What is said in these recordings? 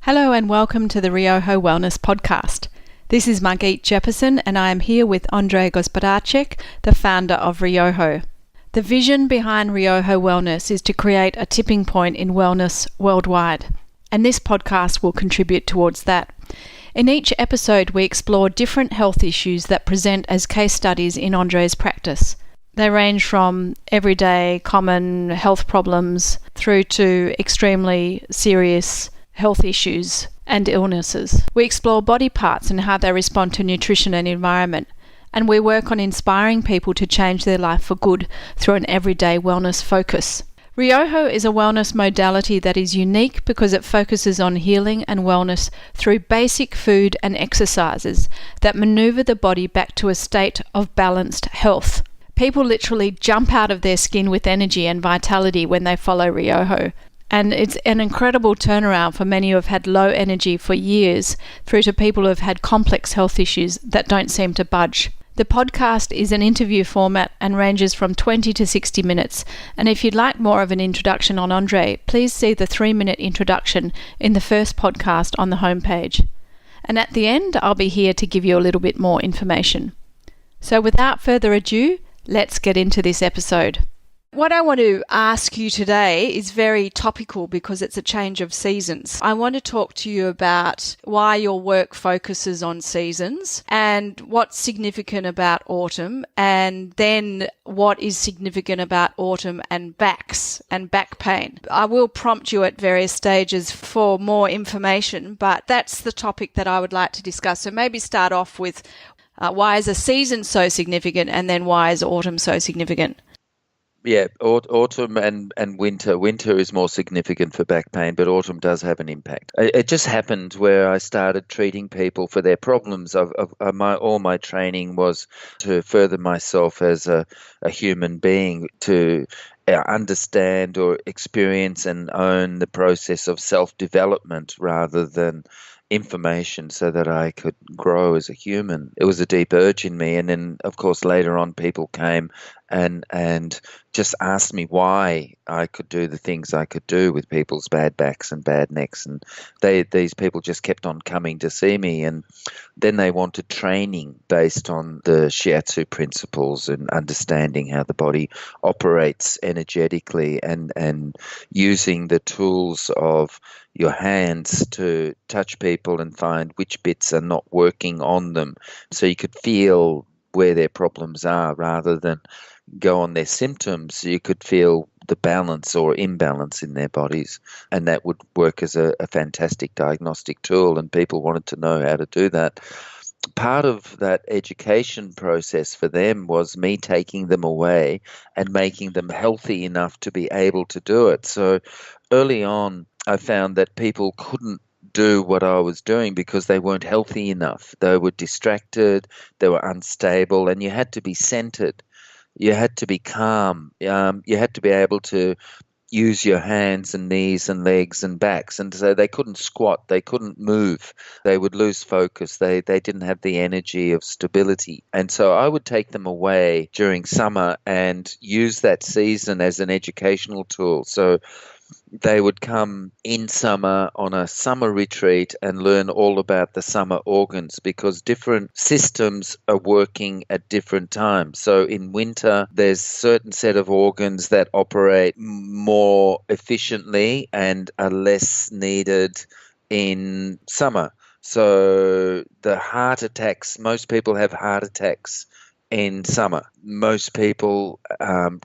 Hello and welcome to the Rioho Wellness Podcast. This is Margit Jefferson and I am here with Andrei Gospodarczyk, the founder of Rioho. The vision behind Rioho Wellness is to create a tipping point in wellness worldwide, and this podcast will contribute towards that. In each episode, we explore different health issues that present as case studies in Andrei's practice. They range from everyday common health problems through to extremely serious health issues and illnesses. We explore body parts and how they respond to nutrition and environment, and we work on inspiring people to change their life for good through an everyday wellness focus. Rioho is a wellness modality that is unique because it focuses on healing and wellness through basic food and exercises that maneuver the body back to a state of balanced health. People literally jump out of their skin with energy and vitality when they follow Rioho. And it's an incredible turnaround for many who have had low energy for years through to people who have had complex health issues that don't seem to budge. The podcast is an interview format and ranges from 20 to 60 minutes. And if you'd like more of an introduction on Andrei, please see the 3-minute introduction in the first podcast on the homepage. And at the end, I'll be here to give you a little bit more information. So without further ado, let's get into this episode. What I want to ask you today is very topical because it's a change of seasons. I want to talk to you about why your work focuses on seasons and what's significant about autumn, and then what is significant about autumn and backs and back pain. I will prompt you at various stages for more information, but that's the topic that I would like to discuss. So maybe start off with why is a season so significant, and then why is autumn so significant? Yeah, autumn and winter. Winter is more significant for back pain, but autumn does have an impact. It just happened where I started treating people for their problems. All my training was to further myself as a human being, to understand or experience and own the process of self-development rather than information, so that I could grow as a human. It was a deep urge in me, and then of course later on people came and just asked me why I could do the things I could do with people's bad backs and bad necks, and these people just kept on coming to see me, and then they wanted training based on the shiatsu principles and understanding how the body operates energetically, and using the tools of your hands to touch people and find which bits are not working on them, so you could feel where their problems are rather than go on their symptoms. You could feel the balance or imbalance in their bodies, and that would work as a fantastic diagnostic tool, and people wanted to know how to do that. Part of that education process for them was me taking them away and making them healthy enough to be able to do it. So early on, I found that people couldn't do what I was doing because they weren't healthy enough. They were distracted, they were unstable, and you had to be centered. You had to be calm. You had to be able to use your hands and knees and legs and backs. And so they couldn't squat, they couldn't move, they would lose focus, they didn't have the energy of stability. And so I would take them away during summer and use that season as an educational tool. So they would come in summer on a summer retreat and learn all about the summer organs, because different systems are working at different times. So in winter, there's a certain set of organs that operate more efficiently and are less needed in summer. So the heart attacks, most people have heart attacks in summer. Most people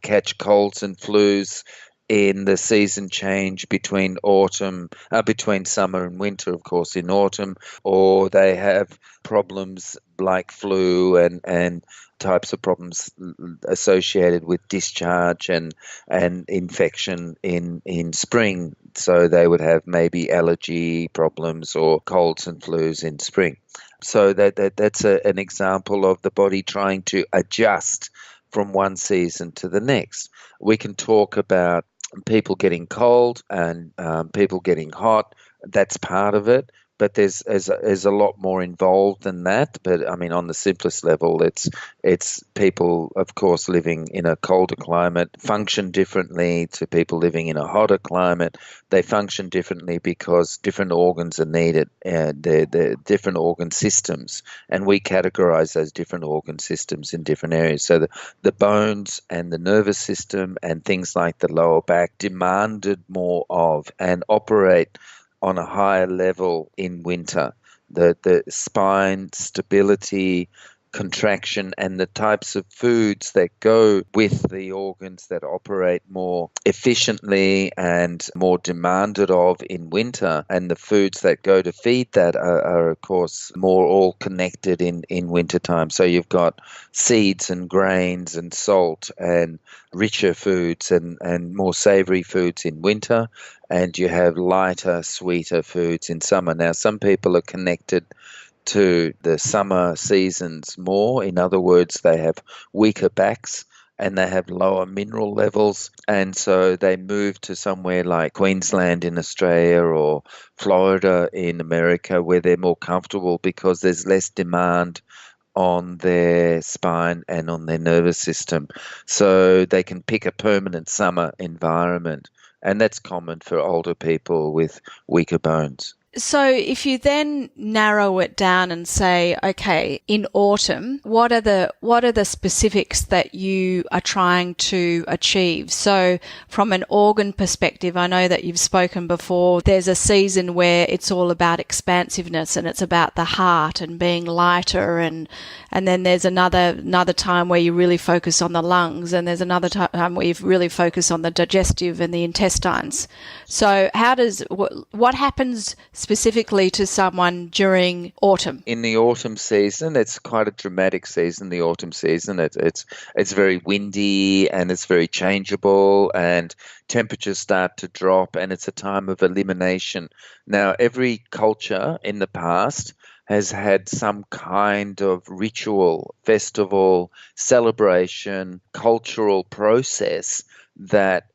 catch colds and flus in the season change between summer and winter, of course, in autumn, or they have problems like flu and types of problems associated with discharge and infection in spring. So they would have maybe allergy problems or colds and flus in spring. So that's an example of the body trying to adjust from one season to the next. We can talk about people getting cold and people getting hot. That's part of it. but there's a lot more involved than that. But I mean, on the simplest level, it's people, of course, living in a colder climate function differently to people living in a hotter climate. They function differently because different organs are needed, and they're different organ systems, and we categorize those different organ systems in different areas. So the bones and the nervous system and things like the lower back demanded more of and operate on a higher level in winter. The spine stability, contraction, and the types of foods that go with the organs that operate more efficiently and more demanded of in winter, and the foods that go to feed that are of course more all connected in wintertime. So you've got seeds and grains and salt and richer foods and more savory foods in winter, and you have lighter, sweeter foods in summer. Now, some people are connected to the summer seasons more. In other words, they have weaker backs and they have lower mineral levels. And so they move to somewhere like Queensland in Australia or Florida in America, where they're more comfortable because there's less demand on their spine and on their nervous system. So they can pick a permanent summer environment. And that's common for older people with weaker bones. So if you then narrow it down and say, okay, in autumn, what are the specifics that you are trying to achieve? So from an organ perspective, I know that you've spoken before, there's a season where it's all about expansiveness and it's about the heart and being lighter, and then there's another time where you really focus on the lungs, and there's another time where you really focus on the digestive and the intestines. So what happens specifically to someone during autumn? In the autumn season, it's quite a dramatic season. The autumn season, it's very windy and it's very changeable, and temperatures start to drop, and it's a time of elimination. Now, every culture in the past has had some kind of ritual, festival, celebration, cultural process that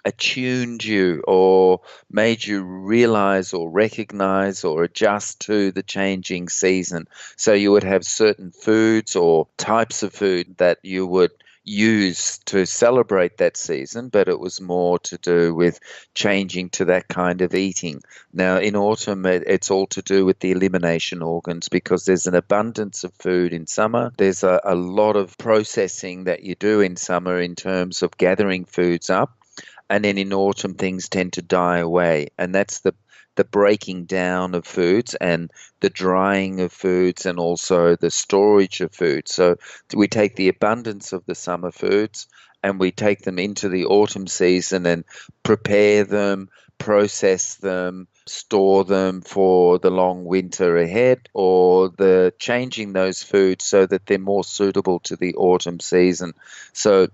attuned you or made you realize or recognize or adjust to the changing season. So you would have certain foods or types of food that you would use to celebrate that season, but it was more to do with changing to that kind of eating. Now, in autumn, it's all to do with the elimination organs, because there's an abundance of food in summer. There's a lot of processing that you do in summer in terms of gathering foods up. And then in autumn, things tend to die away. And that's the breaking down of foods and the drying of foods and also the storage of food. So we take the abundance of the summer foods and we take them into the autumn season and prepare them, process them, store them for the long winter ahead, or the changing those foods so that they're more suitable to the autumn season. So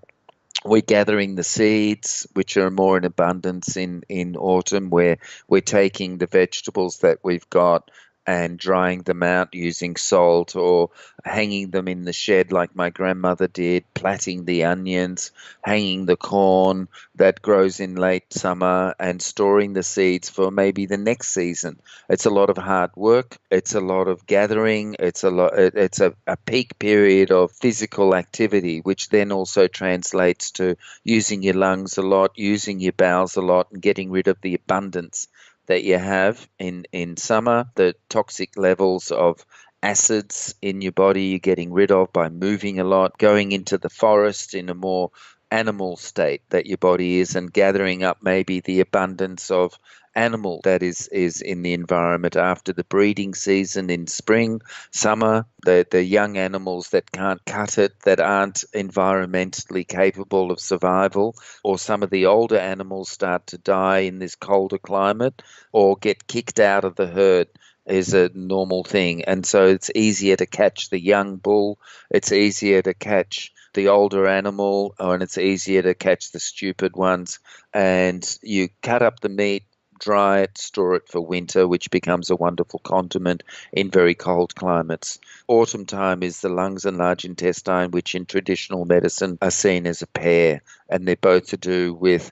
we're gathering the seeds, which are more in abundance in autumn, where we're taking the vegetables that we've got and drying them out using salt, or hanging them in the shed like my grandmother did, plaiting the onions, hanging the corn that grows in late summer, and storing the seeds for maybe the next season. It's a lot of hard work. It's a lot of gathering. It's a peak period of physical activity, which then also translates to using your lungs a lot, using your bowels a lot, and getting rid of the abundance that you have in summer. The toxic levels of acids in your body you're getting rid of by moving a lot, going into the forest in a more animal state that your body is, and gathering up maybe the abundance of animal that is in the environment after the breeding season in spring, summer, the young animals that can't cut it, that aren't environmentally capable of survival, or some of the older animals start to die in this colder climate or get kicked out of the herd is a normal thing. And so it's easier to catch the young bull, it's easier to catch the older animal, and it's easier to catch the stupid ones. And you cut up the meat, dry it, store it for winter, which becomes a wonderful condiment in very cold climates. Autumn time is the lungs and large intestine, which in traditional medicine are seen as a pair, and they're both to do with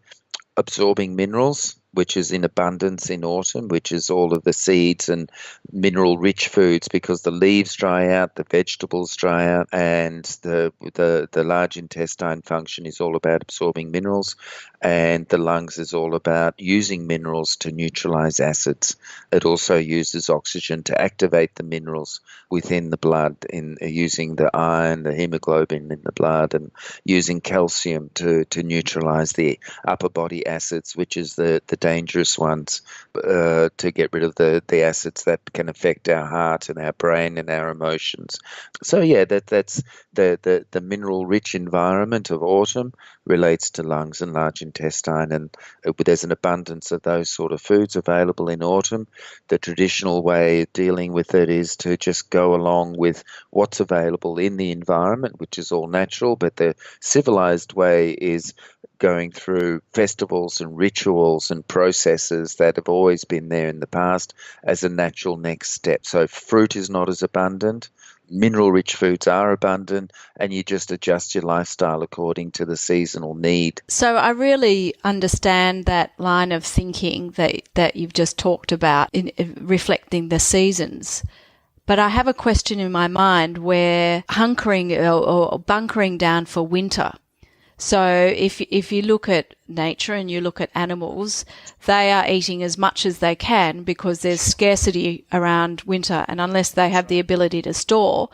absorbing minerals, which is in abundance in autumn, which is all of the seeds and mineral-rich foods, because the leaves dry out, the vegetables dry out, and the large intestine function is all about absorbing minerals, and the lungs is all about using minerals to neutralize acids. It also uses oxygen to activate the minerals within the blood, in using the iron, the hemoglobin in the blood, and using calcium to neutralize the upper body acids, which is the dangerous ones, to get rid of the acids that can affect our heart and our brain and our emotions. So yeah, that's the mineral rich environment of autumn relates to lungs and large intestine, and there's an abundance of those sort of foods available in autumn. The traditional way of dealing with it is to just go along with what's available in the environment, which is all natural, but the civilized way is going through festivals and rituals and processes that have always been there in the past as a natural next step. So fruit is not as abundant. Mineral-rich foods are abundant, and you just adjust your lifestyle according to the seasonal need. So I really understand that line of thinking that you've just talked about in reflecting the seasons. But I have a question in my mind where hunkering or bunkering down for winter. So if you look at nature and you look at animals, they are eating as much as they can because there's scarcity around winter, and unless they have the ability to store,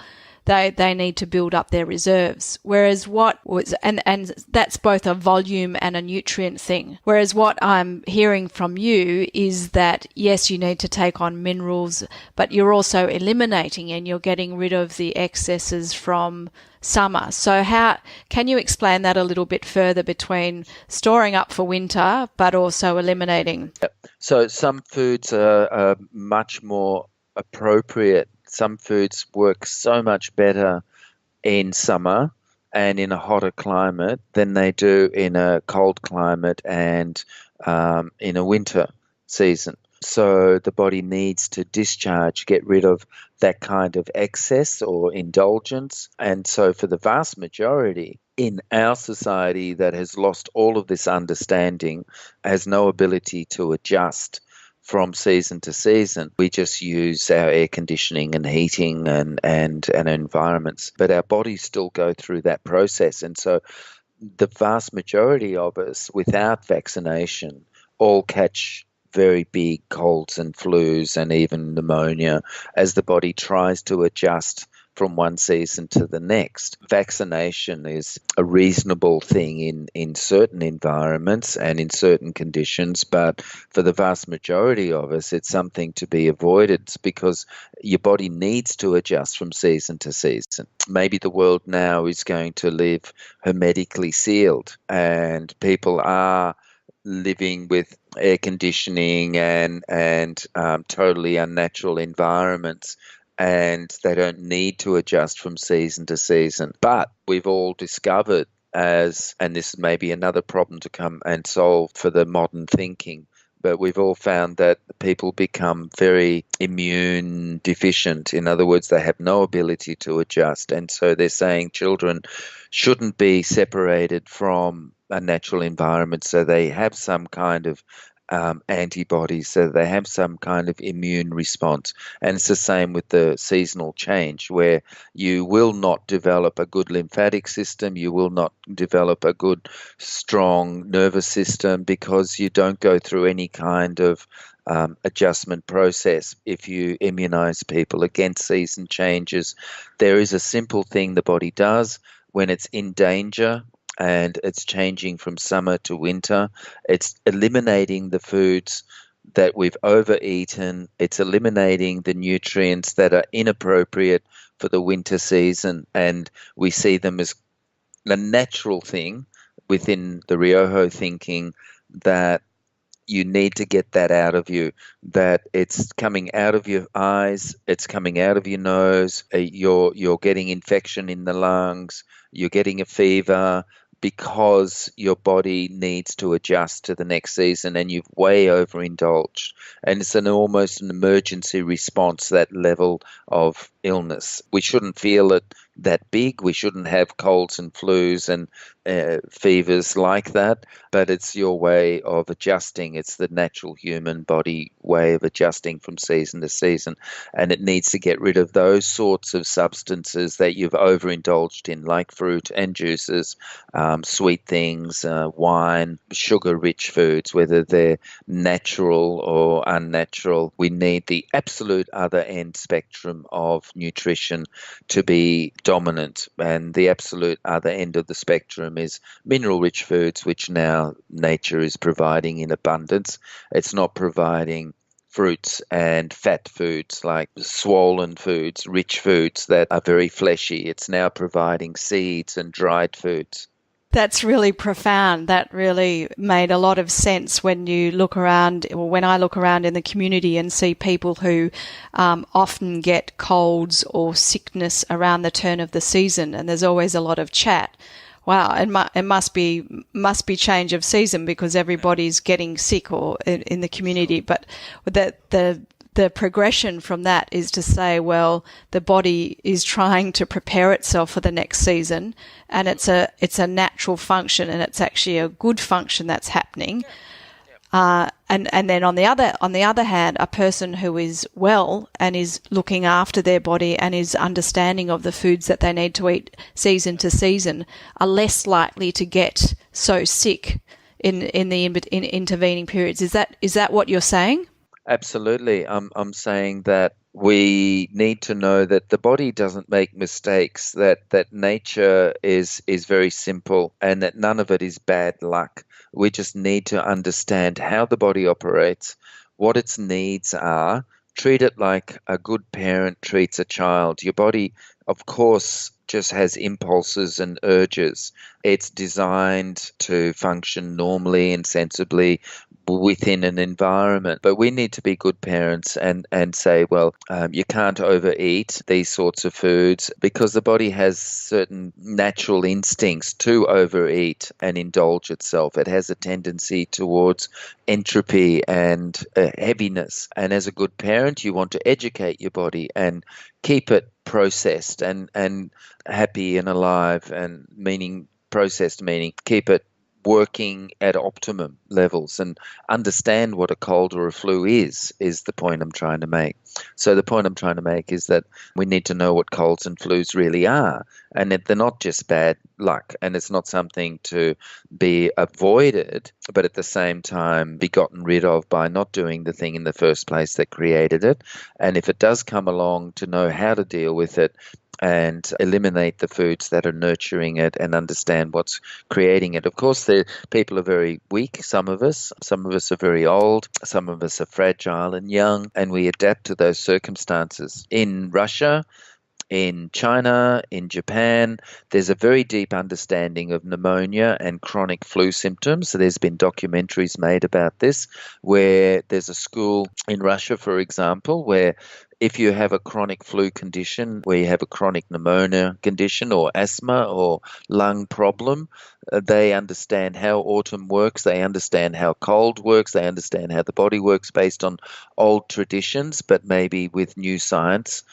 they need to build up their reserves. Whereas and that's both a volume and a nutrient thing. Whereas what I'm hearing from you is that, yes, you need to take on minerals, but you're also eliminating and you're getting rid of the excesses from summer. So how can you explain that a little bit further between storing up for winter but also eliminating? So some foods are much more appropriate. Some foods work so much better in summer and in a hotter climate than they do in a cold climate and in a winter season. So the body needs to discharge, get rid of that kind of excess or indulgence. And so for the vast majority in our society that has lost all of this understanding, has no ability to adjust from season to season. We just use our air conditioning and heating and environments, but our bodies still go through that process. And so the vast majority of us without vaccination all catch very big colds and flus and even pneumonia as the body tries to adjust from one season to the next. Vaccination is a reasonable thing in certain environments and in certain conditions, but for the vast majority of us, it's something to be avoided because your body needs to adjust from season to season. Maybe the world now is going to live hermetically sealed, and people are living with air conditioning and totally unnatural environments, and they don't need to adjust from season to season. But we've all discovered and this may be another problem to come and solve for the modern thinking, but we've all found that people become very immune deficient. In other words, they have no ability to adjust. And so they're saying children shouldn't be separated from a natural environment, so they have some kind of antibodies, so they have some kind of immune response. And it's the same with the seasonal change, where you will not develop a good lymphatic system, you will not develop a good, strong nervous system because you don't go through any kind of adjustment process. If you immunize people against season changes, there is a simple thing the body does when it's in danger and it's changing from summer to winter. It's eliminating the foods that we've overeaten. It's eliminating the nutrients that are inappropriate for the winter season, and we see them as a natural thing within the Ryoho thinking that you need to get that out of you, that it's coming out of your eyes, it's coming out of your nose, you're getting infection in the lungs, you're getting a fever, because your body needs to adjust to the next season and you've way overindulged. And it's almost an emergency response, that level of illness. We shouldn't feel it that big. We shouldn't have colds and flus and fevers like that, but it's your way of adjusting. It's the natural human body way of adjusting from season to season, and it needs to get rid of those sorts of substances that you've overindulged in, like fruit and juices, sweet things, wine, sugar-rich foods, whether they're natural or unnatural. We need the absolute other end spectrum of nutrition to be dominant, and the absolute other end of the spectrum is mineral-rich foods, which now nature is providing in abundance. It's not providing fruits and fat foods like swollen foods, rich foods that are very fleshy. It's now providing seeds and dried foods. That's really profound. That really made a lot of sense when you look around, or when I look around in the community and see people who often get colds or sickness around the turn of the season, and there's always a lot of chat. Wow, it must be change of season because everybody's getting sick or in the community. But the progression from that is to say, well, the body is trying to prepare itself for the next season, and it's a natural function, and it's actually a good function that's happening. And then on the other hand, a person who is well and is looking after their body and is understanding of the foods that they need to eat season to season are less likely to get so sick in the intervening periods. Is that what you're saying? Absolutely. I'm saying that we need to know that the body doesn't make mistakes, that nature is very simple, and that none of it is bad luck. We just need to understand how the body operates, what its needs are, treat it like a good parent treats a child. Your body, of course, just has impulses and urges. It's designed to function normally and sensibly within an environment. But we need to be good parents and say, well, you can't overeat these sorts of foods because the body has certain natural instincts to overeat and indulge itself. It has a tendency towards entropy and heaviness. And as a good parent, you want to educate your body and keep it processed and happy and alive, and processed meaning keep it working at optimum levels, and understand what a cold or a flu is the point I'm trying to make. So the point I'm trying to make is that we need to know what colds and flus really are, and that they're not just bad luck, and it's not something to be avoided, but at the same time be gotten rid of by not doing the thing in the first place that created it. And if it does come along, to know how to deal with it and eliminate the foods that are nurturing it and understand what's creating it. Of course, the people are very weak, some of us are very old, some of us are fragile and young, and we adapt to those circumstances. In Russia, in China, in Japan, there's a very deep understanding of pneumonia and chronic flu symptoms. So there's been documentaries made about this, where there's a school in Russia, for example, where if you have a chronic flu condition, where you have a chronic pneumonia condition or asthma or lung problem, they understand how autumn works, they understand how cold works, they understand how the body works based on old traditions, but maybe with new science.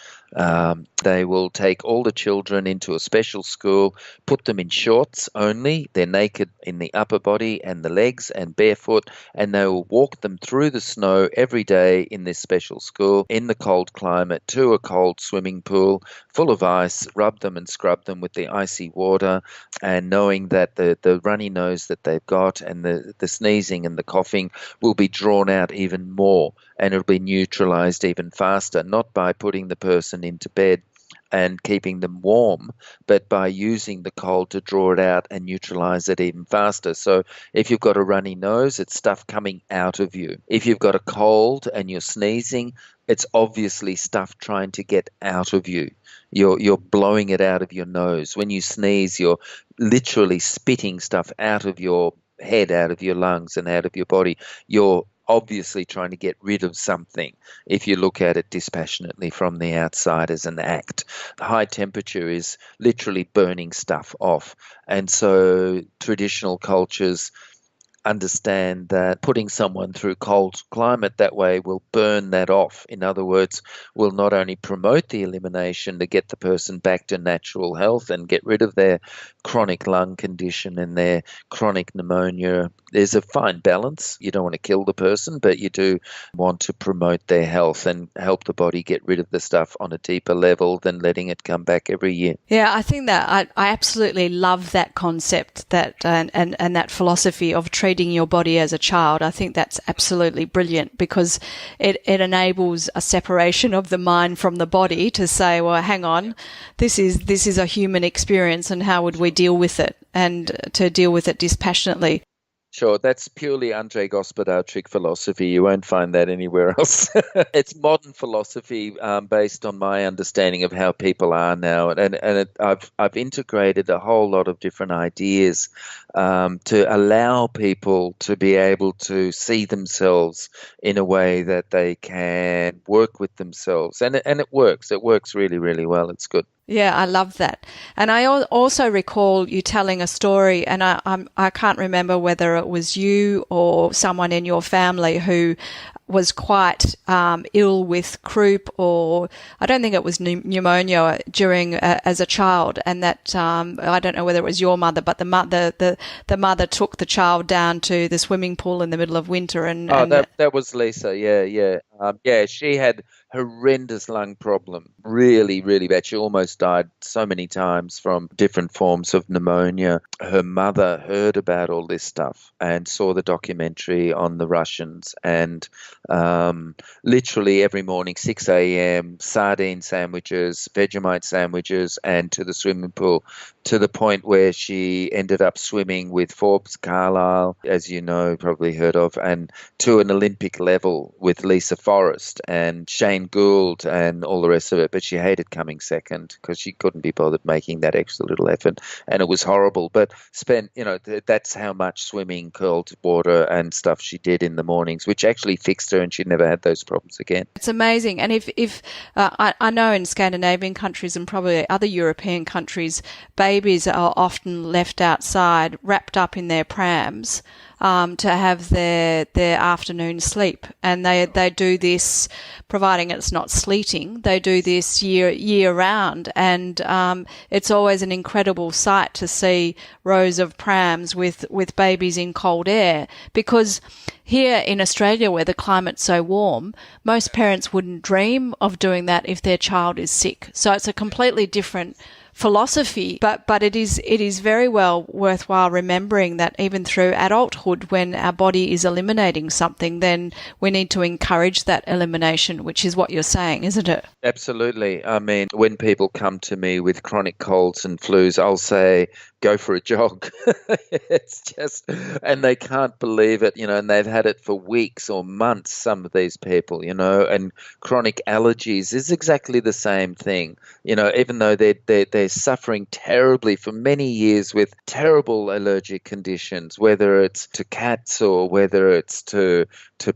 They will take all the children into a special school, put them in shorts only, they're naked in the upper body and the legs and barefoot, and they will walk them through the snow every day in this special school in the cold climate to a cold swimming pool full of ice, rub them and scrub them with the icy water, and knowing that the runny nose that they've got and the sneezing and the coughing will be drawn out even more, and it'll be neutralized even faster, not by putting the person into bed and keeping them warm, but by using the cold to draw it out and neutralize it even faster. So if you've got a runny nose, it's stuff coming out of you. If you've got a cold and you're sneezing, it's obviously stuff trying to get out of you. You're blowing it out of your nose. When you sneeze, you're literally spitting stuff out of your head, out of your lungs, and out of your body. You're obviously trying to get rid of something if you look at it dispassionately from the outside as an act. High temperature is literally burning stuff off. And so traditional cultures understand that putting someone through cold climate that way will burn that off. In other words, will not only promote the elimination to get the person back to natural health and get rid of their chronic lung condition and their chronic pneumonia. There's a fine balance. You don't want to kill the person, but you do want to promote their health and help the body get rid of the stuff on a deeper level than letting it come back every year. Yeah, I think that I absolutely love that concept, that and that philosophy of treating your body as a child. I think that's absolutely brilliant, because it enables a separation of the mind from the body to say, well, hang on, this is a human experience, and how would we deal with it, and to deal with it dispassionately. Sure, that's purely Andrei Gospodarczyk philosophy. You won't find that anywhere else. It's modern philosophy based on my understanding of how people are now, I've integrated a whole lot of different ideas to allow people to be able to see themselves in a way that they can work with themselves, and it works. It works really, really well. It's good. Yeah, I love that. And I also recall you telling a story, and I can't remember whether it was you or someone in your family who was quite ill with croup, or I don't think it was pneumonia during as a child, and that I don't know whether it was your mother, but the mother took the child down to the swimming pool in the middle of winter, and that was Lisa. Yeah, she had horrendous lung problem, really, really bad. She almost died so many times from different forms of pneumonia. Her mother heard about all this stuff and saw the documentary on the Russians, and literally every morning, 6 a.m., sardine sandwiches, Vegemite sandwiches, and to the swimming pool, to the point where she ended up swimming with Forbes Carlyle, as you know, probably heard of, and to an Olympic level with Lisa Forrest and Shane Gould and all the rest of it. But she hated coming second because she couldn't be bothered making that extra little effort, and it was horrible. But that's how much swimming, cold water and stuff she did in the mornings, which actually fixed her, and she never had those problems again. It's amazing. And if I know in Scandinavian countries and probably other European countries, babies are often left outside, wrapped up in their prams, to have their afternoon sleep, and they do this, providing it's not sleeting. They do this year round, and it's always an incredible sight to see rows of prams with babies in cold air, because here in Australia, where the climate's so warm, most parents wouldn't dream of doing that if their child is sick. So it's a completely different philosophy, but it is very well worthwhile remembering that even through adulthood, when our body is eliminating something, then we need to encourage that elimination, which is what you're saying, isn't it? Absolutely. I mean, when people come to me with chronic colds and flus, I'll say, go for a jog. It's just, and they can't believe it, and they've had it for weeks or months, some of these people, and chronic allergies is exactly the same thing. Even though they're suffering terribly for many years with terrible allergic conditions, whether it's to cats or whether it's to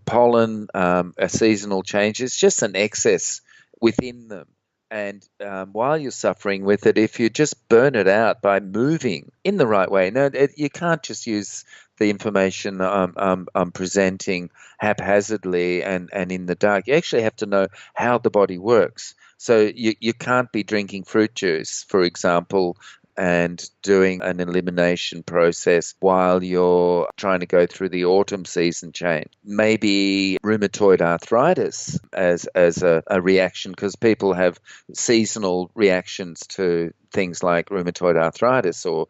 pollen, a seasonal change, it's just an excess within them. And while you're suffering with it, if you just burn it out by moving in the right way, you can't just use the information I'm presenting haphazardly and in the dark. You actually have to know how the body works. So you can't be drinking fruit juice, for example, and doing an elimination process while you're trying to go through the autumn season change. Maybe rheumatoid arthritis as a reaction, because people have seasonal reactions to things like rheumatoid arthritis, or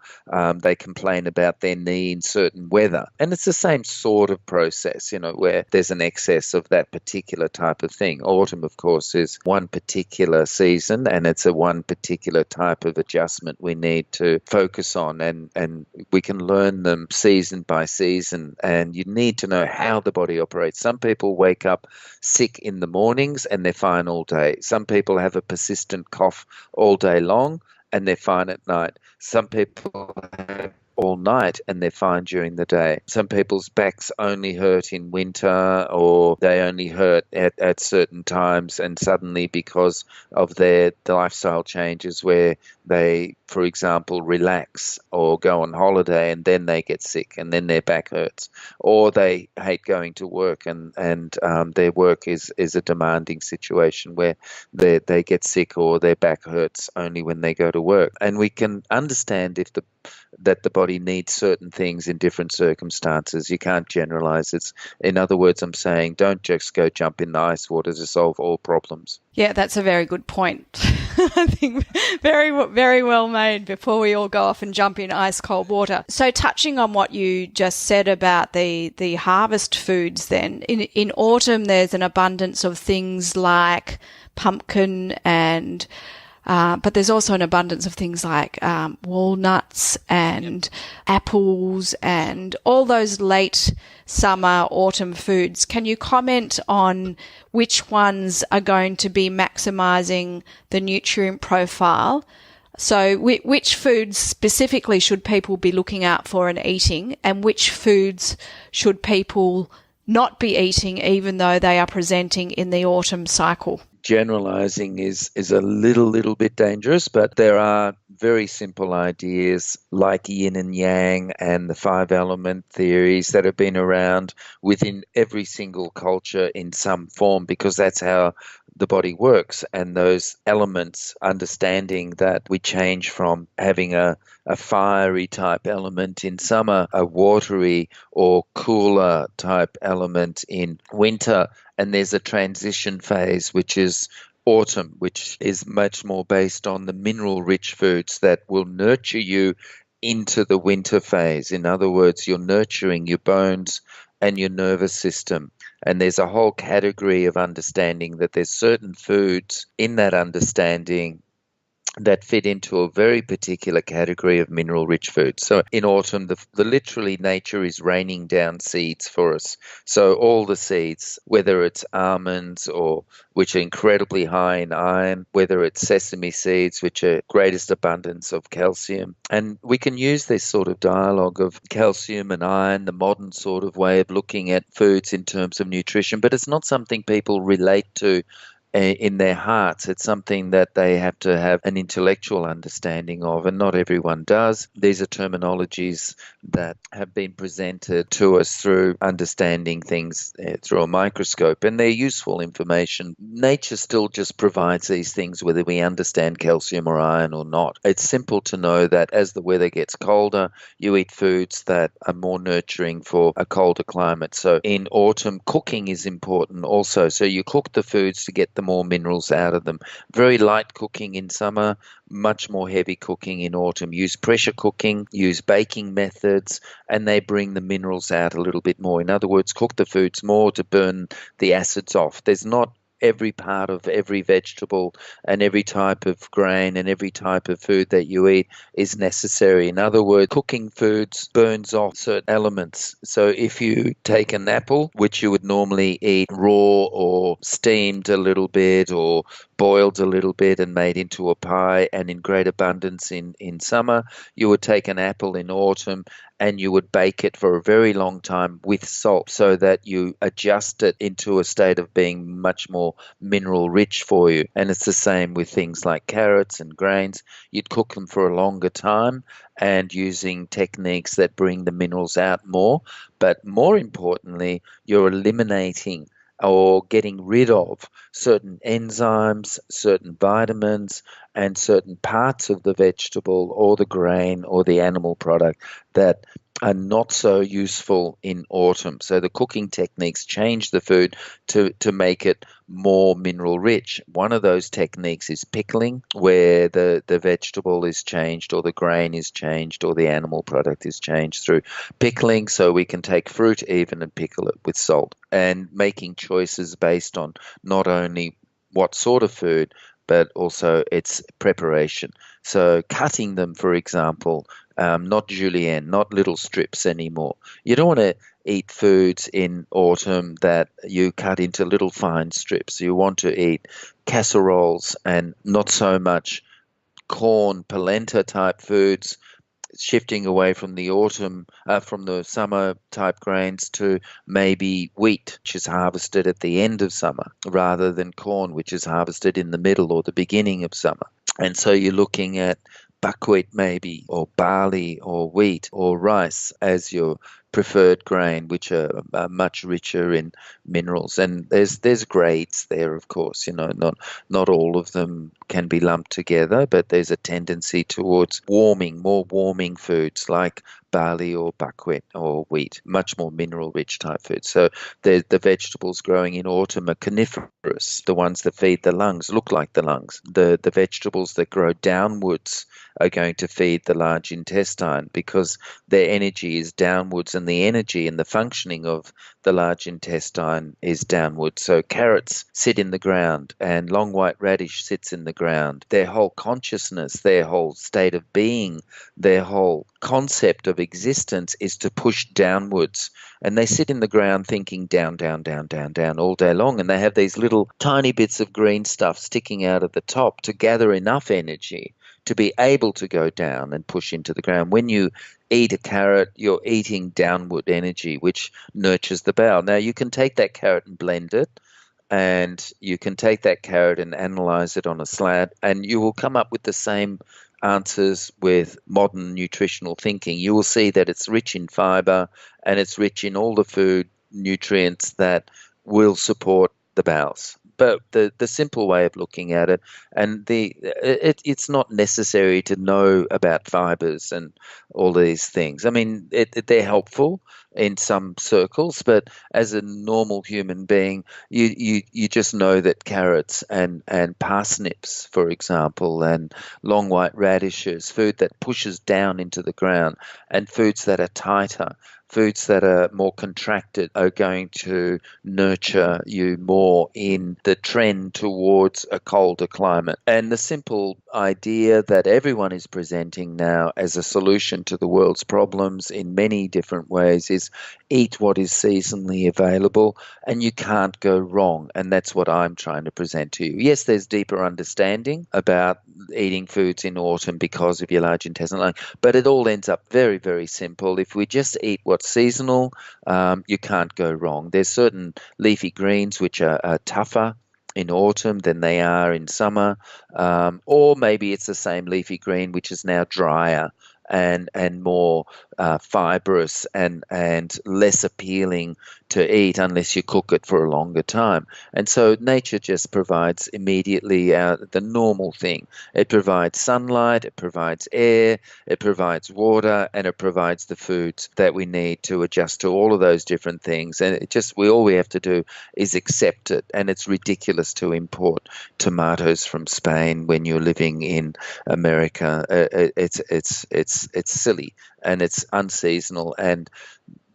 they complain about their knee in certain weather. And it's the same sort of process, where there's an excess of that particular type of thing. Autumn, of course, is one particular season, and it's a one particular type of adjustment we need to focus on, and we can learn them season by season, and you need to know how the body operates. Some people wake up sick in the mornings and they're fine all day. Some people have a persistent cough all day long and they're fine at night. Some people have all night and they're fine during the day. Some people's backs only hurt in winter, or they only hurt at certain times, and suddenly because of the lifestyle changes where they, for example, relax or go on holiday and then they get sick and then their back hurts, or they hate going to work and their work is a demanding situation where they get sick or their back hurts only when they go to work. And we can understand that the body needs certain things in different circumstances. You can't generalize. In other words, I'm saying don't just go jump in the ice water to solve all problems. Yeah, that's a very good point. I think very, very well made before we all go off and jump in ice cold water. So touching on what you just said about the harvest foods then, in autumn there's an abundance of things like pumpkin and but there's also an abundance of things like walnuts and apples and all those late summer, autumn foods. Can you comment on which ones are going to be maximising the nutrient profile? So which foods specifically should people be looking out for and eating, and which foods should people not be eating even though they are presenting in the autumn cycle? Generalizing is a little bit dangerous, but there are very simple ideas like yin and yang and the 5-element theories that have been around within every single culture in some form, because that's how the body works. And those elements, understanding that we change from having a fiery type element in summer, a watery or cooler type element in winter, and there's a transition phase, which is autumn, which is much more based on the mineral-rich foods that will nurture you into the winter phase. In other words, you're nurturing your bones and your nervous system. And there's a whole category of understanding that there's certain foods in that understanding that fit into a very particular category of mineral-rich foods. So in autumn, the literally nature is raining down seeds for us. So all the seeds, whether it's almonds, or which are incredibly high in iron, whether it's sesame seeds, which are greatest abundance of calcium. And we can use this sort of dialogue of calcium and iron, the modern sort of way of looking at foods in terms of nutrition, but it's not something people relate to in their hearts. It's something that they have to have an intellectual understanding of, and not everyone does. These are terminologies that have been presented to us through understanding things through a microscope, and they're useful information. Nature still just provides these things whether we understand calcium or iron or not. It's simple to know that as the weather gets colder, you eat foods that are more nurturing for a colder climate. So in autumn, cooking is important also. So you cook the foods to get the more minerals out of them. Very light cooking in summer, much more heavy cooking in autumn. Use pressure cooking, use baking methods, and they bring the minerals out a little bit more. In other words, cook the foods more to burn the acids off. There's not every part of every vegetable and every type of grain and every type of food that you eat is necessary. In other words, cooking foods burns off certain elements. So if you take an apple, which you would normally eat raw or steamed a little bit or boiled a little bit and made into a pie, and in great abundance in summer, you would take an apple in autumn and you would bake it for a very long time with salt so that you adjust it into a state of being much more mineral rich for you. And it's the same with things like carrots and grains. You'd cook them for a longer time and using techniques that bring the minerals out more. But more importantly, you're eliminating or getting rid of certain enzymes, certain vitamins, and certain parts of the vegetable or the grain or the animal product that are not so useful in autumn. So the cooking techniques change the food to make it more mineral rich. One of those techniques is pickling, where the vegetable is changed or the grain is changed or the animal product is changed through pickling. So we can take fruit even and pickle it with salt, and making choices based on not only what sort of food, but also its preparation. So cutting them, for example, not julienne, not little strips anymore. You don't want to eat foods in autumn that you cut into little fine strips. You want to eat casseroles and not so much corn, polenta type foods shifting away from the from the summer type grains to maybe wheat, which is harvested at the end of summer, rather than corn, which is harvested in the middle or the beginning of summer. And so you're looking at buckwheat maybe, or barley, or wheat, or rice as your preferred grain, which are much richer in minerals. And there's grades there, of course. Not all of them can be lumped together, but there's a tendency towards more warming foods like barley or buckwheat or wheat, much more mineral-rich type foods. So the vegetables growing in autumn are coniferous. The ones that feed the lungs look like the lungs. The vegetables that grow downwards are going to feed the large intestine because their energy is downwards, and the energy and the functioning of the large intestine is downwards. So carrots sit in the ground and long white radish sits in the ground. Their whole consciousness, their whole state of being, their whole concept of existence is to push downwards. And they sit in the ground thinking down, down, down, down, down all day long. And they have these little tiny bits of green stuff sticking out of the top to gather enough energy to be able to go down and push into the ground. When you eat a carrot, you're eating downward energy, which nurtures the bowel. Now, you can take that carrot and blend it, and you can take that carrot and analyze it on a slat, and you will come up with the same answers with modern nutritional thinking. You will see that it's rich in fiber and it's rich in all the food nutrients that will support the bowels. But the simple way of looking at it, and it's not necessary to know about fibers and all these things. I mean, they're helpful in some circles, but as a normal human being, you just know that carrots and parsnips, for example, and long white radishes, food that pushes down into the ground, and foods that are tighter, foods that are more contracted are going to nurture you more in the trend towards a colder climate. And the simple idea that everyone is presenting now as a solution to the world's problems in many different ways is eat what is seasonally available, and you can't go wrong. And that's what I'm trying to present to you. Yes, there's deeper understanding about eating foods in autumn because of your large intestinal, but it all ends up very, very simple. If we just eat what's seasonal, you can't go wrong. There's certain leafy greens which are tougher in autumn than they are in summer, or maybe it's the same leafy green which is now drier and more fibrous and less appealing to eat unless you cook it for a longer time. And so nature just provides immediately the normal thing. It provides sunlight, it provides air, it provides water, and it provides the foods that we need to adjust to all of those different things. And all we have to do is accept it. And it's ridiculous to import tomatoes from Spain when you're living in America. It's silly and it's unseasonal. And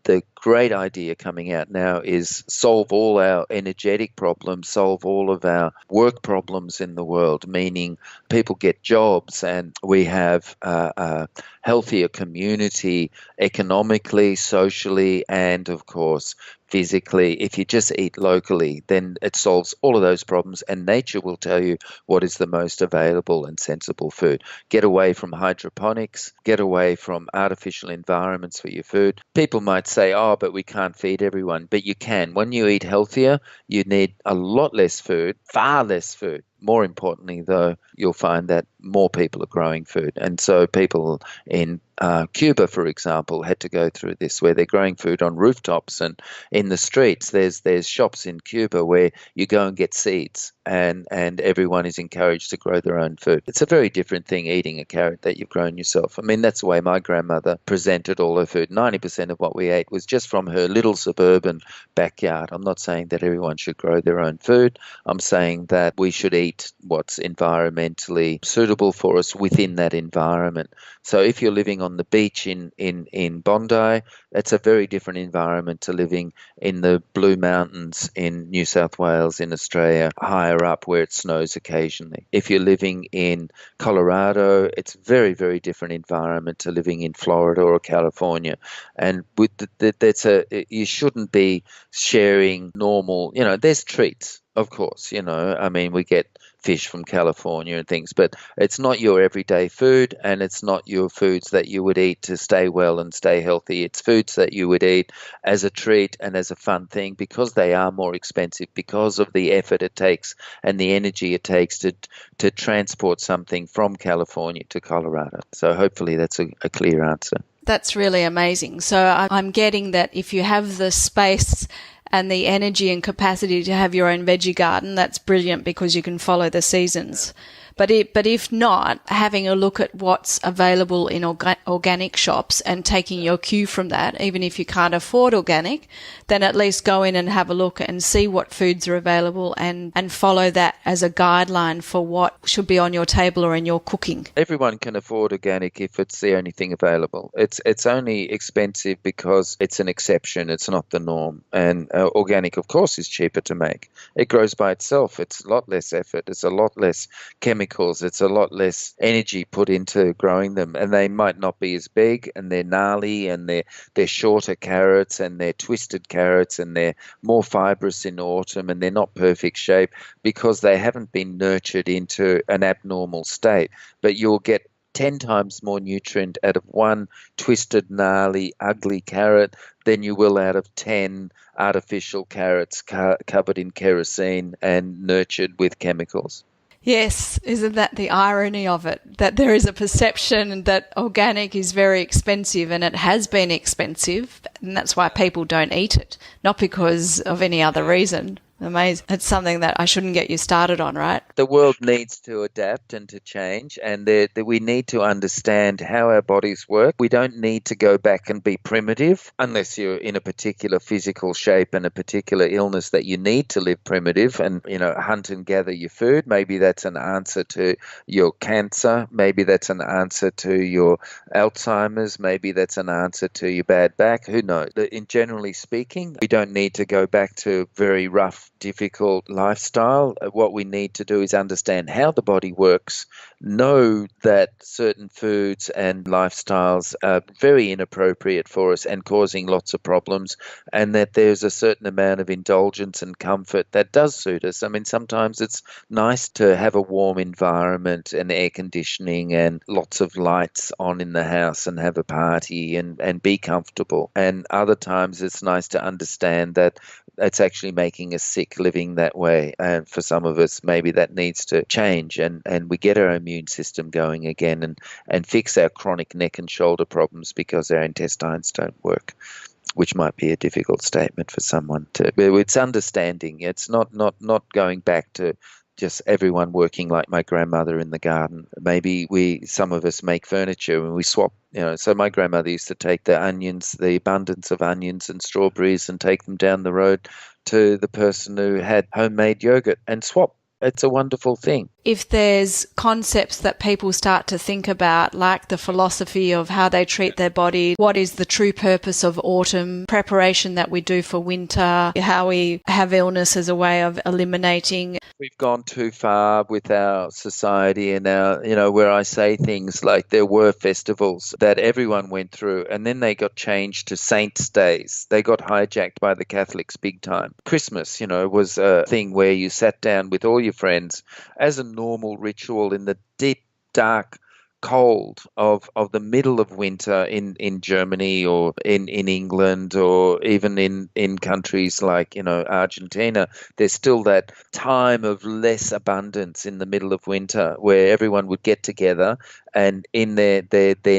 the great idea coming out now is solve all our energetic problems, solve all of our work problems in the world, meaning people get jobs and we have a healthier community economically, socially, and of course physically. If you just eat locally, then it solves all of those problems, and nature will tell you what is the most available and sensible food. Get away from hydroponics, get away from artificial environments for your food. People might say, oh, but we can't feed everyone. But you can. When you eat healthier, you need a lot less food, far less food. More importantly, though, you'll find that more people are growing food. And so people in Cuba, for example, had to go through this, where they're growing food on rooftops and in the streets. There's shops in Cuba where you go and get seeds, and everyone is encouraged to grow their own food. It's a very different thing eating a carrot that you've grown yourself. I mean, that's the way my grandmother presented all her food. 90% of what we ate was just from her little suburban backyard. I'm not saying that everyone should grow their own food. I'm saying that we should eat what's environmentally suitable for us within that environment. So if you're living on the beach in Bondi, that's a very different environment to living in the Blue Mountains in New South Wales in Australia, higher up where it snows occasionally. If you're living in Colorado, it's a very, very different environment to living in Florida or California. And with you shouldn't be sharing normal, there's treats. Of course, I mean, we get fish from California and things, but it's not your everyday food, and it's not your foods that you would eat to stay well and stay healthy. It's foods that you would eat as a treat and as a fun thing, because they are more expensive, because of the effort it takes and the energy it takes to transport something from California to Colorado. So hopefully that's a clear answer. That's really amazing. So I'm getting that if you have the space and the energy and capacity to have your own veggie garden, that's brilliant because you can follow the seasons. But if not, having a look at what's available in organic shops and taking your cue from that, even if you can't afford organic, then at least go in and have a look and see what foods are available and follow that as a guideline for what should be on your table or in your cooking. Everyone can afford organic if it's the only thing available. It's only expensive because it's an exception. It's not the norm. And organic, of course, is cheaper to make. It grows by itself. It's a lot less effort. It's a lot less chemicals. It's a lot less energy put into growing them, and they might not be as big, and they're gnarly, and they're shorter carrots, and they're twisted carrots, and they're more fibrous in autumn, and they're not perfect shape because they haven't been nurtured into an abnormal state. But you'll get 10 times more nutrient out of one twisted, gnarly, ugly carrot than you will out of 10 artificial carrots covered in kerosene and nurtured with chemicals. Yes, isn't that the irony of it? That there is a perception that organic is very expensive, and it has been expensive, and that's why people don't eat it, not because of any other reason. Amazing. It's something that I shouldn't get you started on, right? The world needs to adapt and to change, and we need to understand how our bodies work. We don't need to go back and be primitive unless you're in a particular physical shape and a particular illness that you need to live primitive and, hunt and gather your food. Maybe that's an answer to your cancer. Maybe that's an answer to your Alzheimer's. Maybe that's an answer to your bad back. Who knows? In generally speaking, we don't need to go back to very rough, difficult lifestyle. What we need to do is understand how the body works, know that certain foods and lifestyles are very inappropriate for us and causing lots of problems, and that there's a certain amount of indulgence and comfort that does suit us. I mean, sometimes it's nice to have a warm environment and air conditioning and lots of lights on in the house and have a party and be comfortable. And other times it's nice to understand that it's actually making us sick living that way. And for some of us, maybe that needs to change, and we get our immune system going again and fix our chronic neck and shoulder problems because our intestines don't work, which might be a difficult statement for someone to. It's understanding. It's not going back to just everyone working like my grandmother in the garden. Maybe some of us make furniture and we swap. So my grandmother used to take the abundance of onions and strawberries, and take them down the road to the person who had homemade yogurt and swap. It's a wonderful thing. If there's concepts that people start to think about, like the philosophy of how they treat their body, what is the true purpose of autumn, preparation that we do for winter, how we have illness as a way of eliminating. We've gone too far with our society and our, where I say things like there were festivals that everyone went through, and then they got changed to saints' days. They got hijacked by the Catholics big time. Christmas, was a thing where you sat down with all your friends as a normal ritual in the deep, dark cold of the middle of winter in Germany or in England, or even in countries like, Argentina. There's still that time of less abundance in the middle of winter where everyone would get together, and in their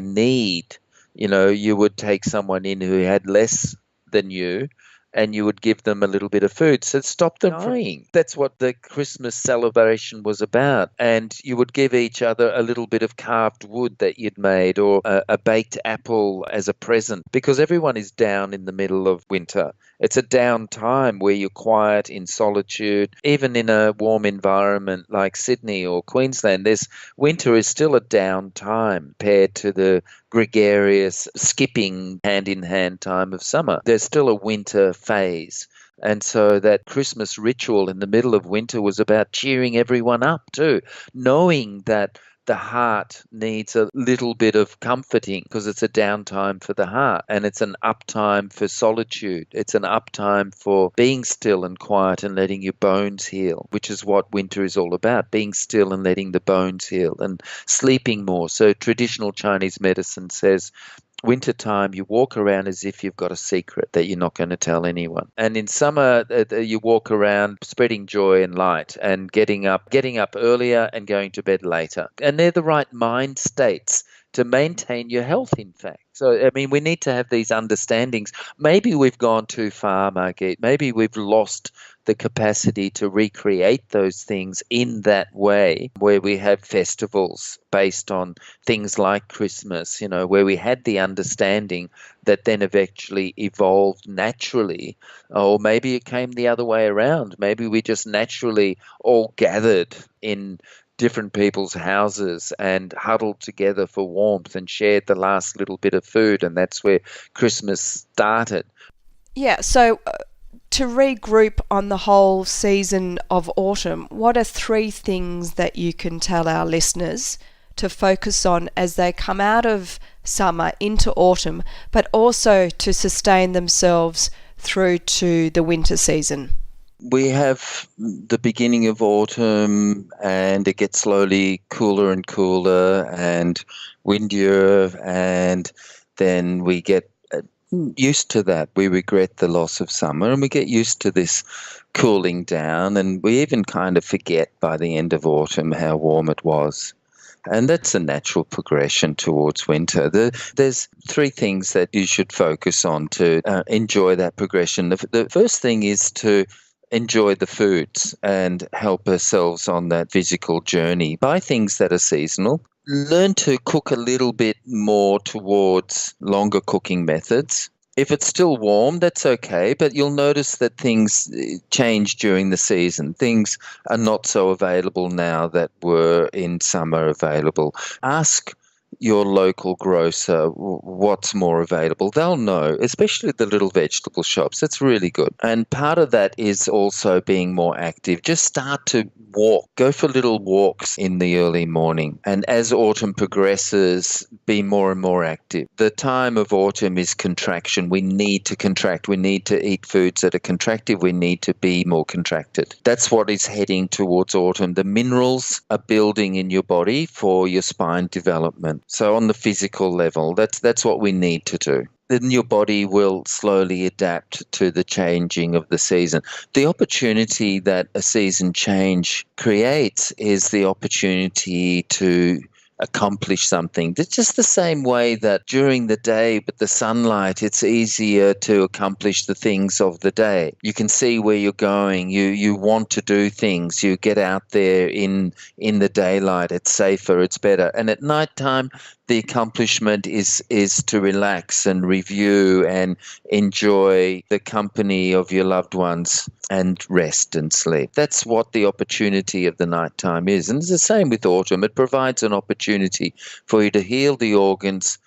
need, you would take someone in who had less than you, and you would give them a little bit of food. So stop them dying. That's what the Christmas celebration was about. And you would give each other a little bit of carved wood that you'd made, or a baked apple as a present, because everyone is down in the middle of winter. It's a down time where you're quiet in solitude. Even in a warm environment like Sydney or Queensland, winter is still a down time compared to the gregarious, skipping hand-in-hand time of summer. There's still a winter phase. And so that Christmas ritual in the middle of winter was about cheering everyone up too, knowing that the heart needs a little bit of comforting because it's a downtime for the heart, and it's an uptime for solitude. It's an uptime for being still and quiet and letting your bones heal, which is what winter is all about, being still and letting the bones heal and sleeping more. So traditional Chinese medicine says wintertime, you walk around as if you've got a secret that you're not going to tell anyone. And in summer, you walk around spreading joy and light and getting up earlier and going to bed later. And they're the right mind states to maintain your health, in fact. So, I mean, we need to have these understandings. Maybe we've gone too far, Margit. Maybe we've lost the capacity to recreate those things in that way, where we have festivals based on things like Christmas, where we had the understanding that then eventually evolved naturally. Or maybe it came the other way around. Maybe we just naturally all gathered in different people's houses and huddled together for warmth and shared the last little bit of food, and that's where Christmas started. Yeah, so to regroup on the whole season of autumn, what are 3 things that you can tell our listeners to focus on as they come out of summer into autumn, but also to sustain themselves through to the winter season? We have the beginning of autumn, and it gets slowly cooler and cooler and windier, and then we get used to that. We regret the loss of summer, and we get used to this cooling down, and we even kind of forget by the end of autumn how warm it was. And that's a natural progression towards winter. There's 3 things that you should focus on to enjoy that progression. The first thing is to enjoy the foods and help ourselves on that physical journey. Buy things that are seasonal. Learn to cook a little bit more towards longer cooking methods. If it's still warm, that's okay, but you'll notice that things change during the season. Things are not so available now that were in summer available. Ask your local grocer what's more available. They'll know, especially the little vegetable shops. It's really good. And part of that is also being more active. Just start to walk. Go for little walks in the early morning. And as autumn progresses, be more and more active. The time of autumn is contraction. We need to contract. We need to eat foods that are contractive. We need to be more contracted. That's what is heading towards autumn. The minerals are building in your body for your spine development. So on the physical level, that's what we need to do. Then your body will slowly adapt to the changing of the season. The opportunity that a season change creates is the opportunity to accomplish something. It's just the same way that during the day with the sunlight, it's easier to accomplish the things of the day. You can see where you're going. You want to do things. You get out there in the daylight. It's safer. It's better. And at nighttime, the accomplishment is to relax and review and enjoy the company of your loved ones and rest and sleep. That's what the opportunity of the nighttime is. And it's the same with autumn. It provides an opportunity for you to heal the organs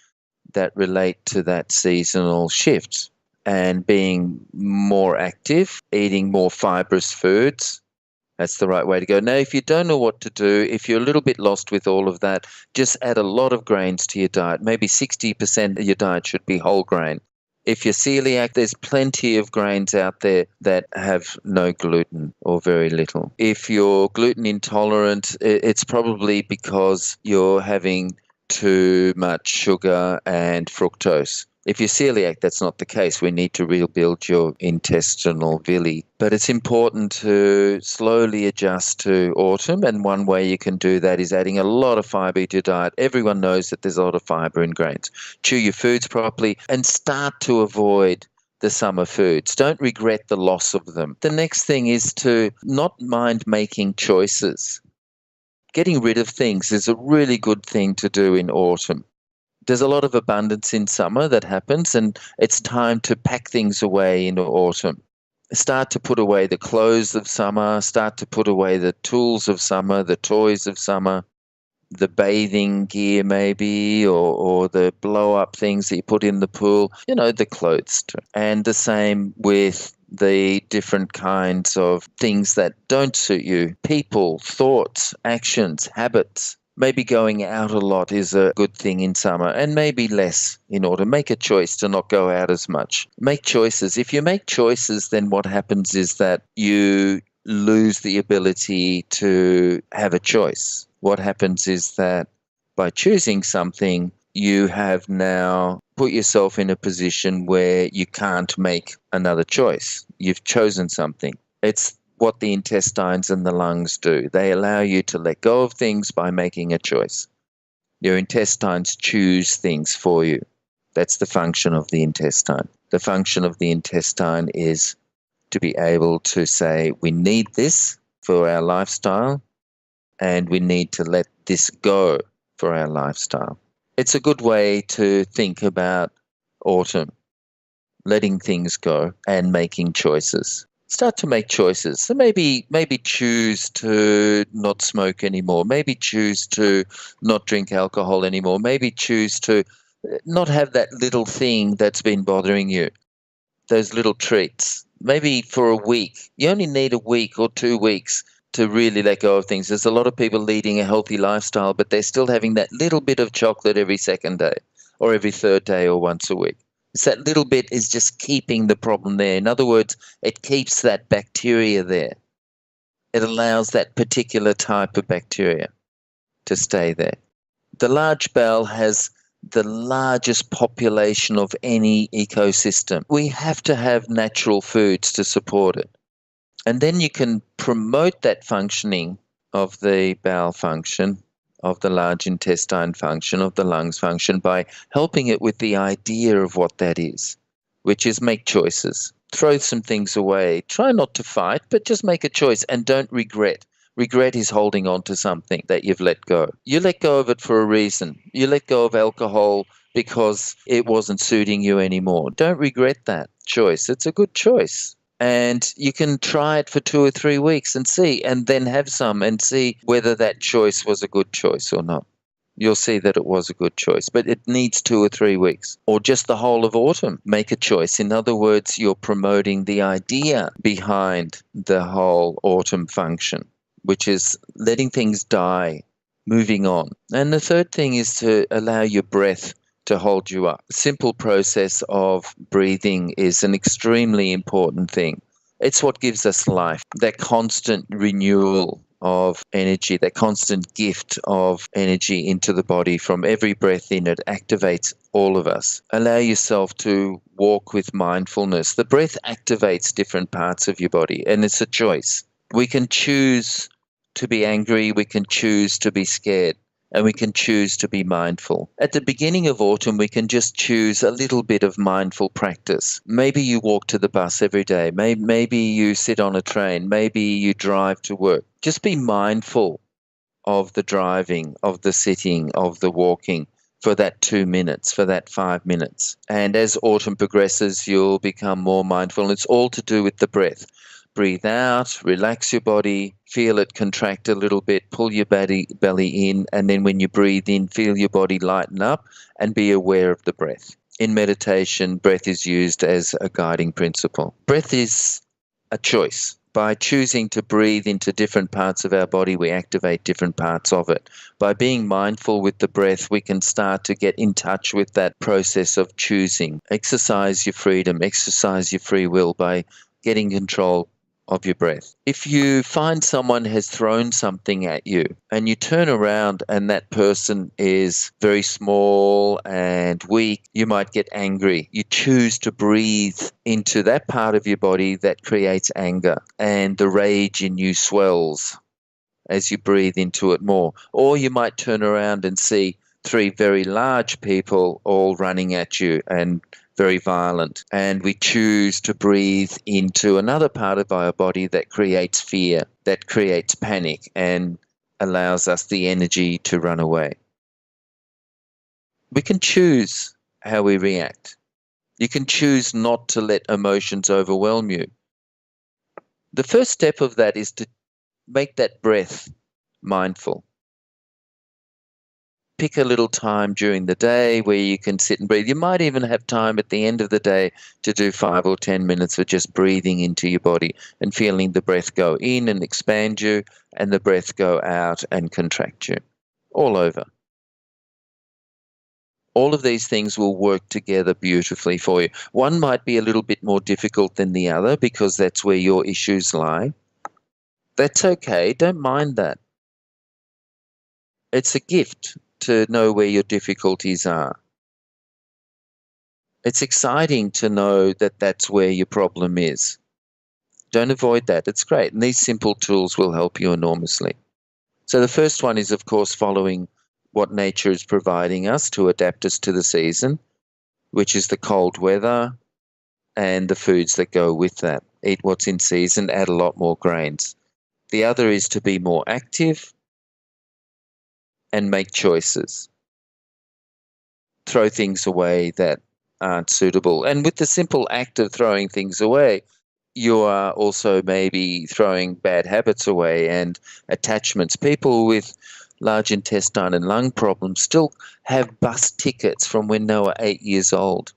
that relate to that seasonal shift, and being more active, eating more fibrous foods. That's the right way to go. Now, if you don't know what to do, if you're a little bit lost with all of that, just add a lot of grains to your diet. Maybe 60% of your diet should be whole grain. If you're celiac, there's plenty of grains out there that have no gluten or very little. If you're gluten intolerant, it's probably because you're having too much sugar and fructose. If you're celiac, that's not the case. We need to rebuild your intestinal villi. But it's important to slowly adjust to autumn, and one way you can do that is adding a lot of fibre to your diet. Everyone knows that there's a lot of fibre in grains. Chew your foods properly and start to avoid the summer foods. Don't regret the loss of them. The next thing is to not mind making choices. Getting rid of things is a really good thing to do in autumn. There's a lot of abundance in summer that happens, and it's time to pack things away in autumn. Start to put away the clothes of summer, start to put away the tools of summer, the toys of summer, the bathing gear maybe, or the blow-up things that you put in the pool, the clothes too. And the same with the different kinds of things that don't suit you, people, thoughts, actions, habits. Maybe going out a lot is a good thing in summer and maybe less in autumn. Make a choice to not go out as much. Make choices. If you make choices, then what happens is that you lose the ability to have a choice. What happens is that by choosing something, you have now put yourself in a position where you can't make another choice. You've chosen something. It's what the intestines and the lungs do. They allow you to let go of things by making a choice. Your intestines choose things for you. That's the function of the intestine. The function of the intestine is to be able to say, we need this for our lifestyle, and we need to let this go for our lifestyle. It's a good way to think about autumn, letting things go and making choices. Start to make choices. So maybe choose to not smoke anymore. Maybe choose to not drink alcohol anymore. Maybe choose to not have that little thing that's been bothering you, those little treats. Maybe for a week. You only need a week or 2 weeks to really let go of things. There's a lot of people leading a healthy lifestyle, but they're still having that little bit of chocolate every second day or every third day or once a week. It's that little bit is just keeping the problem there. In other words, it keeps that bacteria there. It allows that particular type of bacteria to stay there. The large bowel has the largest population of any ecosystem. We have to have natural foods to support it. And then you can promote that functioning of the bowel function, of the large intestine function, of the lungs function by helping it with the idea of what that is, which is make choices. Throw some things away. Try not to fight, but just make a choice and don't regret. Regret is holding on to something that you've let go. You let go of it for a reason. You let go of alcohol because it wasn't suiting you anymore. Don't regret that choice. It's a good choice. And you can try it for 2 or 3 weeks and see, and then have some and see whether that choice was a good choice or not. You'll see that it was a good choice, but it needs 2 or 3 weeks or just the whole of autumn. Make a choice. In other words, you're promoting the idea behind the whole autumn function, which is letting things die, moving on. And the third thing is to allow your breath to hold you up. The simple process of breathing is an extremely important thing. It's what gives us life, that constant renewal of energy, that constant gift of energy into the body from every breath in. It activates all of us. Allow yourself to walk with mindfulness. The breath activates different parts of your body, and it's a choice. We can choose to be angry, we can choose to be scared, and we can choose to be mindful. At the beginning of autumn, we can just choose a little bit of mindful practice. Maybe you walk to the bus every day. Maybe you sit on a train. Maybe you drive to work. Just be mindful of the driving, of the sitting, of the walking for that 2 minutes, for that 5 minutes. And as autumn progresses, you'll become more mindful. It's all to do with the breath. Breathe out, relax your body, feel it contract a little bit, pull your belly in, and then when you breathe in, feel your body lighten up and be aware of the breath. In meditation, breath is used as a guiding principle. Breath is a choice. By choosing to breathe into different parts of our body, we activate different parts of it. By being mindful with the breath, we can start to get in touch with that process of choosing. Exercise your freedom, exercise your free will by getting control of your breath. If you find someone has thrown something at you and you turn around and that person is very small and weak, you might get angry. You choose to breathe into that part of your body that creates anger, and the rage in you swells as you breathe into it more. Or you might turn around and see 3 very large people all running at you and very violent, and we choose to breathe into another part of our body that creates fear, that creates panic, and allows us the energy to run away. We can choose how we react. You can choose not to let emotions overwhelm you. The first step of that is to make that breath mindful. Pick a little time during the day where you can sit and breathe. You might even have time at the end of the day to do 5 or 10 minutes of just breathing into your body and feeling the breath go in and expand you and the breath go out and contract you. all over. All of these things will work together beautifully for you. One might be a little bit more difficult than the other because that's where your issues lie. That's okay. Don't mind that. It's a gift to know where your difficulties are. It's exciting to know that that's where your problem is. Don't avoid that. It's great. And these simple tools will help you enormously. So the first one is, of course, following what nature is providing us to adapt us to the season, which is the cold weather and the foods that go with that. Eat what's in season, add a lot more grains. The other is to be more active and make choices. Throw things away that aren't suitable. And with the simple act of throwing things away, you are also maybe throwing bad habits away and attachments. People with large intestine and lung problems still have bus tickets from when they were 8 years old.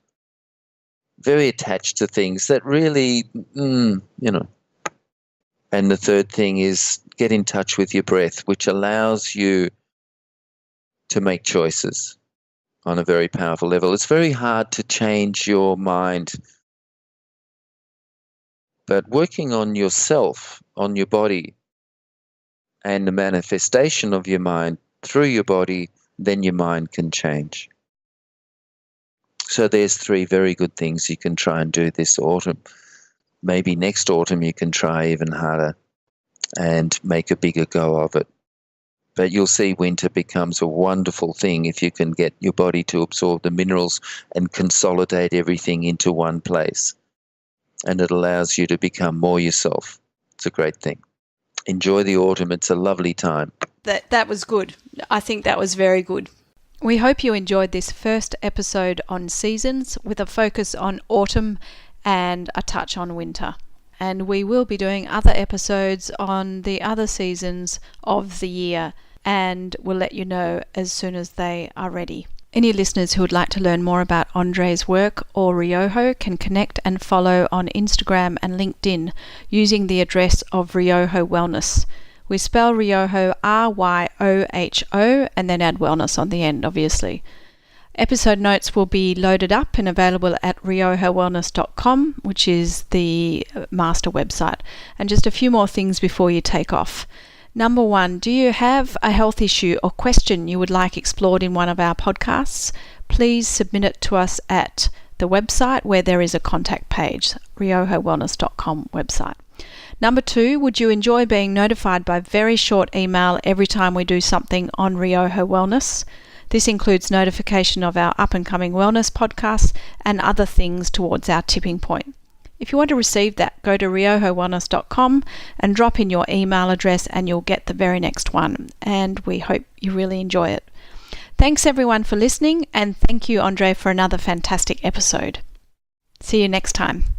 Very attached to things that really, And the third thing is get in touch with your breath, which allows you to make choices on a very powerful level. It's very hard to change your mind, but working on yourself, on your body, and the manifestation of your mind through your body, then your mind can change. So there's 3 very good things you can try and do this autumn. Maybe next autumn you can try even harder and make a bigger go of it. But you'll see winter becomes a wonderful thing if you can get your body to absorb the minerals and consolidate everything into one place. And it allows you to become more yourself. It's a great thing. Enjoy the autumn. It's a lovely time. That was good. I think that was very good. We hope you enjoyed this first episode on seasons with a focus on autumn and a touch on winter. And we will be doing other episodes on the other seasons of the year, and we'll let you know as soon as they are ready. Any listeners who would like to learn more about Andre's work or Ryoho can connect and follow on Instagram and LinkedIn using the address of Ryoho Wellness. We spell Ryoho Ryoho and then add wellness on the end, obviously. Episode notes will be loaded up and available at ryohowellness.com, which is the master website. And just a few more things before you take off. Number 1, do you have a health issue or question you would like explored in one of our podcasts? Please submit it to us at the website where there is a contact page, ryohowellness.com website. Number 2, would you enjoy being notified by very short email every time we do something on Ryoho Wellness? This includes notification of our up-and-coming wellness podcasts and other things towards our tipping point. If you want to receive that, go to ryohowellness.com and drop in your email address and you'll get the very next one. And we hope you really enjoy it. Thanks everyone for listening, and thank you, Andre, for another fantastic episode. See you next time.